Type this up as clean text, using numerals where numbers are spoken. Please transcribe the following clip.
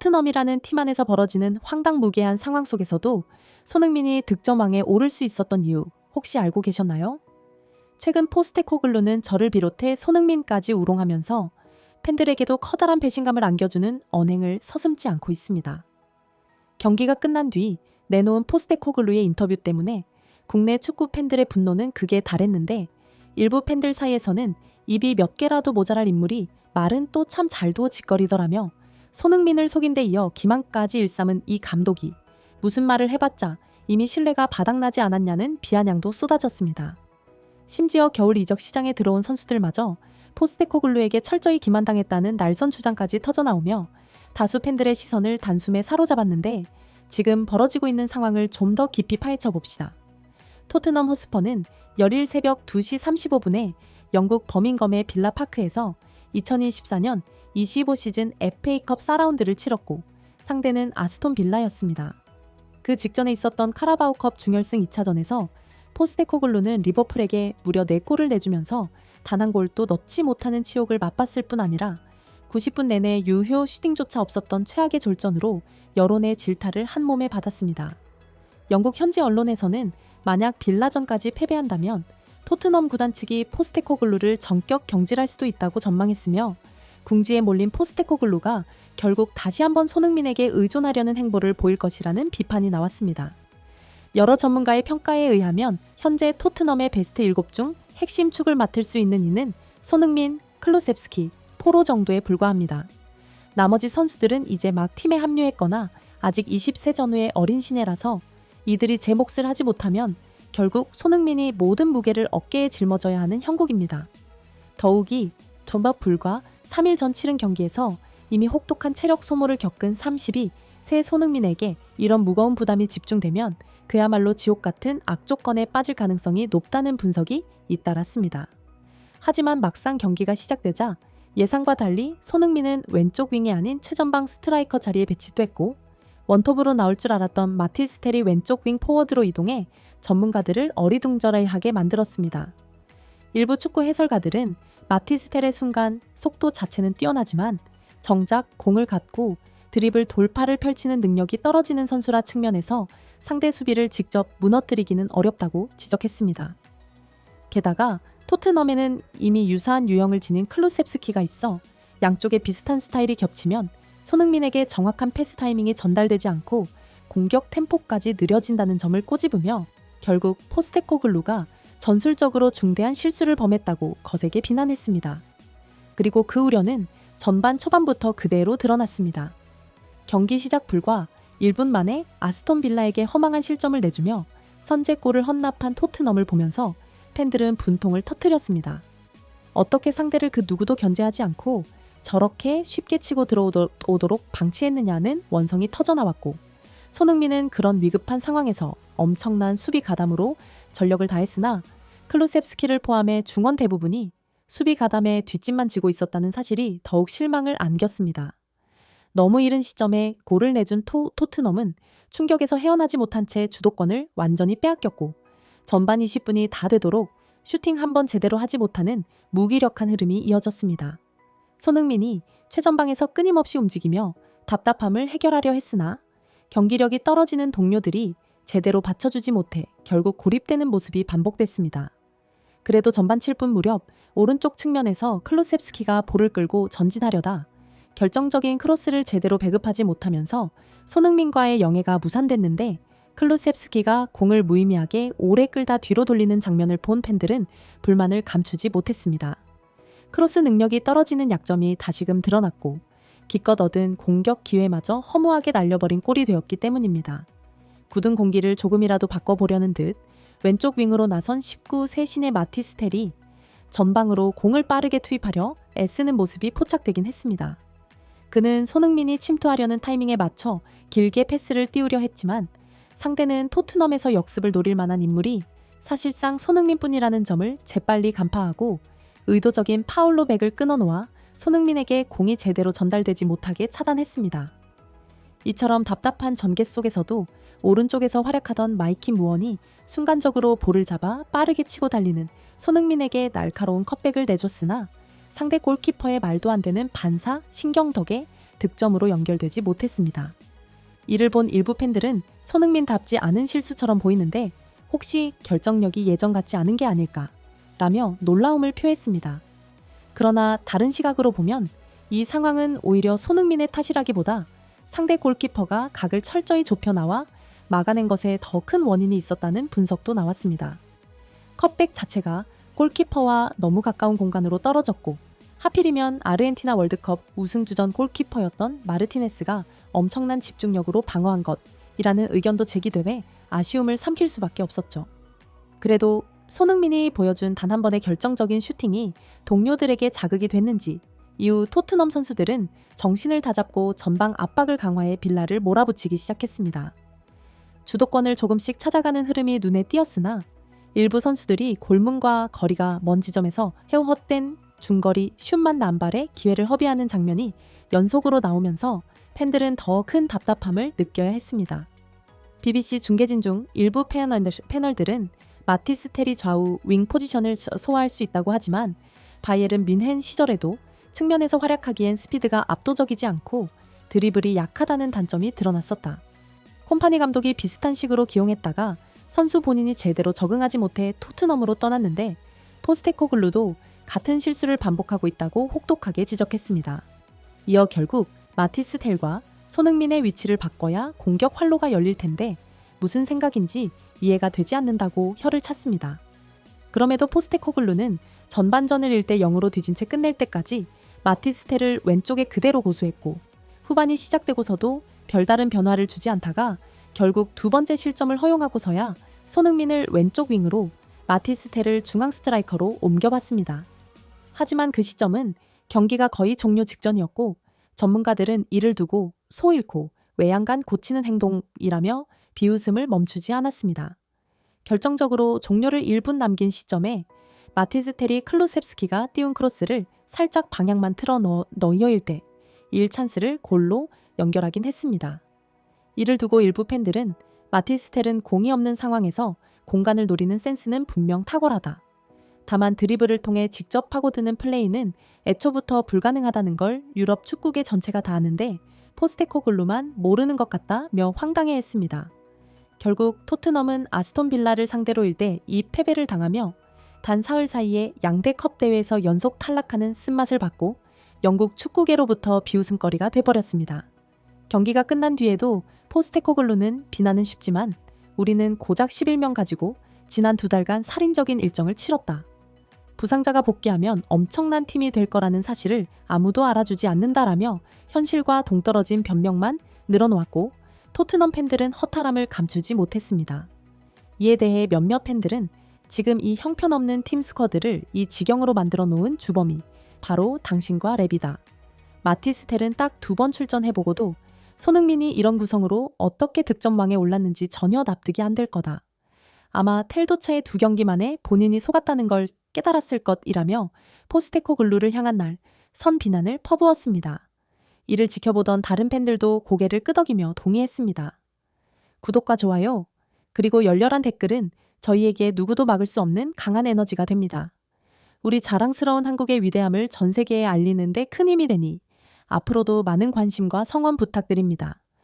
토트넘이라는 팀 안에서 벌어지는 황당무계한 상황 속에서도 손흥민이 득점왕에 오를 수 있었던 이유 혹시 알고 계셨나요? 최근 포스테코글루는 저를 비롯해 손흥민까지 우롱하면서 팬들에게도 커다란 배신감을 안겨주는 언행을 서슴지 않고 있습니다. 경기가 끝난 뒤 내놓은 포스테코글루의 인터뷰 때문에 국내 축구 팬들의 분노는 극에 달했는데 일부 팬들 사이에서는 입이 몇 개라도 모자랄 인물이 말은 또 참 잘도 짓거리더라며 손흥민을 속인 데 이어 기만까지 일삼은 이 감독이 무슨 말을 해봤자 이미 신뢰가 바닥나지 않았냐는 비아냥도 쏟아졌습니다. 심지어 겨울 이적 시장에 들어온 선수들마저 포스테코글루에게 철저히 기만당했다는 날선 주장까지 터져나오며 다수 팬들의 시선을 단숨에 사로잡았는데 지금 벌어지고 있는 상황을 좀 더 깊이 파헤쳐 봅시다. 토트넘 호스퍼는 열일 새벽 2시 35분에 영국 버밍엄의 빌라파크에서 2024년 25 시즌 FA컵 4라운드를 치렀고 상대는 아스톤 빌라였습니다. 그 직전에 있었던 카라바오컵 준결승 2차전에서 포스테코글루는 리버풀에게 무려 4골을 내주면서 단 한 골도 넣지 못하는 치욕을 맛봤을 뿐 아니라 90분 내내 유효 슈팅조차 없었던 최악의 졸전으로 여론의 질타를 한 몸에 받았습니다. 영국 현지 언론에서는 만약 빌라전까지 패배한다면 토트넘 구단 측이 포스테코글루를 전격 경질할 수도 있다고 전망했으며 궁지에 몰린 포스테코글루가 결국 다시 한번 손흥민에게 의존하려는 행보를 보일 것이라는 비판이 나왔습니다. 여러 전문가의 평가에 의하면 현재 토트넘의 베스트 7 중 핵심 축을 맡을 수 있는 이는 손흥민, 클루셉스키, 포로 정도에 불과합니다. 나머지 선수들은 이제 막 팀에 합류했거나 아직 20세 전후의 어린 신예라서 이들이 제 몫을 하지 못하면 결국 손흥민이 모든 무게를 어깨에 짊어져야 하는 형국입니다. 더욱이 전박 불과 3일 전 치른 경기에서 이미 혹독한 체력 소모를 겪은 32세 손흥민에게 이런 무거운 부담이 집중되면 그야말로 지옥 같은 악조건에 빠질 가능성이 높다는 분석이 잇따랐습니다. 하지만 막상 경기가 시작되자 예상과 달리 손흥민은 왼쪽 윙이 아닌 최전방 스트라이커 자리에 배치됐고 원톱으로 나올 줄 알았던 마티스텔이 왼쪽 윙 포워드로 이동해 전문가들을 어리둥절해하게 만들었습니다. 일부 축구 해설가들은 마티스텔의 순간 속도 자체는 뛰어나지만 정작 공을 갖고 드리블 돌파를 펼치는 능력이 떨어지는 선수라 측면에서 상대 수비를 직접 무너뜨리기는 어렵다고 지적했습니다. 게다가 토트넘에는 이미 유사한 유형을 지닌 클루셉스키가 있어 양쪽에 비슷한 스타일이 겹치면 손흥민에게 정확한 패스 타이밍이 전달되지 않고 공격 템포까지 느려진다는 점을 꼬집으며 결국 포스테코글루가 전술적으로 중대한 실수를 범했다고 거세게 비난했습니다. 그리고 그 우려는 전반 초반부터 그대로 드러났습니다. 경기 시작 불과 1분 만에 아스톤 빌라에게 허망한 실점을 내주며 선제골을 헌납한 토트넘을 보면서 팬들은 분통을 터뜨렸습니다. 어떻게 상대를 그 누구도 견제하지 않고 저렇게 쉽게 치고 들어오도록 방치했느냐는 원성이 터져나왔고 손흥민은 그런 위급한 상황에서 엄청난 수비 가담으로 전력을 다했으나 클루셉스키를 포함해 중원 대부분이 수비 가담에 뒷짐만 지고 있었다는 사실이 더욱 실망을 안겼습니다. 너무 이른 시점에 골을 내준 토트넘은 충격에서 헤어나지 못한 채 주도권을 완전히 빼앗겼고 전반 20분이 다 되도록 슈팅 한 번 제대로 하지 못하는 무기력한 흐름이 이어졌습니다. 손흥민이 최전방에서 끊임없이 움직이며 답답함을 해결하려 했으나 경기력이 떨어지는 동료들이 제대로 받쳐주지 못해 결국 고립되는 모습이 반복됐습니다. 그래도 전반 7분 무렵 오른쪽 측면에서 클루셉스키가 볼을 끌고 전진하려다 결정적인 크로스를 제대로 배급하지 못하면서 손흥민과의 영예가 무산됐는데 클루셉스키가 공을 무의미하게 오래 끌다 뒤로 돌리는 장면을 본 팬들은 불만을 감추지 못했습니다. 크로스 능력이 떨어지는 약점이 다시금 드러났고 기껏 얻은 공격 기회마저 허무하게 날려버린 꼴이 되었기 때문입니다. 굳은 공기를 조금이라도 바꿔보려는 듯 왼쪽 윙으로 나선 19세 신의 마티스텔이 전방으로 공을 빠르게 투입하려 애쓰는 모습이 포착되긴 했습니다. 그는 손흥민이 침투하려는 타이밍에 맞춰 길게 패스를 띄우려 했지만 상대는 토트넘에서 역습을 노릴 만한 인물이 사실상 손흥민뿐이라는 점을 재빨리 간파하고 의도적인 파울로 백을 끊어놓아 손흥민에게 공이 제대로 전달되지 못하게 차단했습니다. 이처럼 답답한 전개 속에서도 오른쪽에서 활약하던 마이키 무언이 순간적으로 볼을 잡아 빠르게 치고 달리는 손흥민에게 날카로운 컷백을 내줬으나 상대 골키퍼의 말도 안 되는 반사 신경 덕에 득점으로 연결되지 못했습니다. 이를 본 일부 팬들은 손흥민답지 않은 실수처럼 보이는데 혹시 결정력이 예전 같지 않은 게 아닐까 라며 놀라움을 표했습니다. 그러나 다른 시각으로 보면 이 상황은 오히려 손흥민의 탓이라기보다 상대 골키퍼가 각을 철저히 좁혀 나와 막아낸 것에 더 큰 원인이 있었다는 분석도 나왔습니다. 컵백 자체가 골키퍼와 너무 가까운 공간으로 떨어졌고 하필이면 아르헨티나 월드컵 우승주전 골키퍼였던 마르티네스가 엄청난 집중력으로 방어한 것이라는 의견도 제기되며 아쉬움을 삼킬 수밖에 없었죠. 그래도 손흥민이 보여준 단 한 번의 결정적인 슈팅이 동료들에게 자극이 됐는지 이후 토트넘 선수들은 정신을 다잡고 전방 압박을 강화해 빌라를 몰아붙이기 시작했습니다. 주도권을 조금씩 찾아가는 흐름이 눈에 띄었으나 일부 선수들이 골문과 거리가 먼 지점에서 해오 헛된 중거리 슛만 남발해 기회를 허비하는 장면이 연속으로 나오면서 팬들은 더 큰 답답함을 느껴야 했습니다. BBC 중계진 중 일부 패널들은 마티스 테리 좌우 윙 포지션을 소화할 수 있다고 하지만 바이에른 뮌헨 시절에도 측면에서 활약하기엔 스피드가 압도적이지 않고 드리블이 약하다는 단점이 드러났었다. 콤파니 감독이 비슷한 식으로 기용했다가 선수 본인이 제대로 적응하지 못해 토트넘으로 떠났는데 포스테코글루도 같은 실수를 반복하고 있다고 혹독하게 지적했습니다. 이어 결국 마티스 텔과 손흥민의 위치를 바꿔야 공격 활로가 열릴 텐데 무슨 생각인지 이해가 되지 않는다고 혀를 찼습니다. 그럼에도 포스테코글루는 전반전을 1대0으로 뒤진 채 끝낼 때까지 마티스 텔을 왼쪽에 그대로 고수했고 후반이 시작되고서도 별다른 변화를 주지 않다가 결국 두 번째 실점을 허용하고서야 손흥민을 왼쪽 윙으로 마티스 텔을 중앙 스트라이커로 옮겨봤습니다. 하지만 그 시점은 경기가 거의 종료 직전이었고 전문가들은 이를 두고 소 잃고 외양간 고치는 행동이라며 비웃음을 멈추지 않았습니다. 결정적으로 종료를 1분 남긴 시점에 마티스 텔이 클루셉스키가 띄운 크로스를 살짝 방향만 틀어 넣어일 때 1찬스를 골로 연결하긴 했습니다. 이를 두고 일부 팬들은 마티스 텔은 공이 없는 상황에서 공간을 노리는 센스는 분명 탁월하다. 다만 드리블을 통해 직접 파고드는 플레이는 애초부터 불가능하다는 걸 유럽 축구계 전체가 다 아는데 포스테코글루만 모르는 것 같다며 황당해했습니다. 결국 토트넘은 아스톤 빌라를 상대로 1대2 패배를 당하며 단 사흘 사이에 양대 컵 대회에서 연속 탈락하는 쓴맛을 받고 영국 축구계로부터 비웃음거리가 돼버렸습니다. 경기가 끝난 뒤에도 포스테코글루는 비난은 쉽지만 우리는 고작 11명 가지고 지난 2달간 살인적인 일정을 치렀다. 부상자가 복귀하면 엄청난 팀이 될 거라는 사실을 아무도 알아주지 않는다라며 현실과 동떨어진 변명만 늘어놓았고 토트넘 팬들은 허탈함을 감추지 못했습니다. 이에 대해 몇몇 팬들은 지금 이 형편없는 팀 스쿼드를 이 지경으로 만들어 놓은 주범이 바로 당신과 랩이다. 마티스 텔은 딱 2번 출전해보고도 손흥민이 이런 구성으로 어떻게 득점왕에 올랐는지 전혀 납득이 안 될 거다. 아마 텔도차의 2경기 만에 본인이 속았다는 걸 깨달았을 것이라며 포스테코글루를 향한 날 선 비난을 퍼부었습니다. 이를 지켜보던 다른 팬들도 고개를 끄덕이며 동의했습니다. 구독과 좋아요, 그리고 열렬한 댓글은 저희에게 누구도 막을 수 없는 강한 에너지가 됩니다. 우리 자랑스러운 한국의 위대함을 전 세계에 알리는 데 큰 힘이 되니 앞으로도 많은 관심과 성원 부탁드립니다.